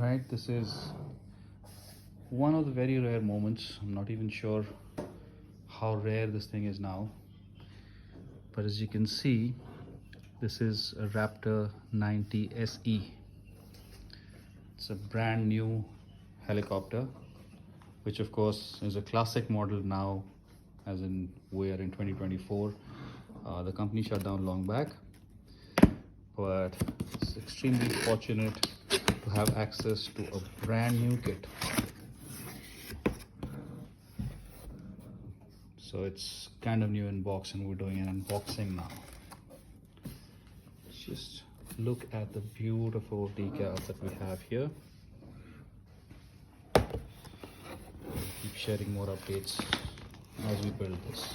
Alright, this is one of the very rare moments. I'm not even sure how rare this thing is now, but as you can see, this is a Raptor 90 SE. It's a brand new helicopter, which of course is a classic model now, as in we are in 2024. The company shut down long back, but it's extremely fortunate to have access to a brand new kit. So it's kind of new in box and we're doing an unboxing now. Just look at the beautiful decals that we have here. Keep sharing more updates as we build this.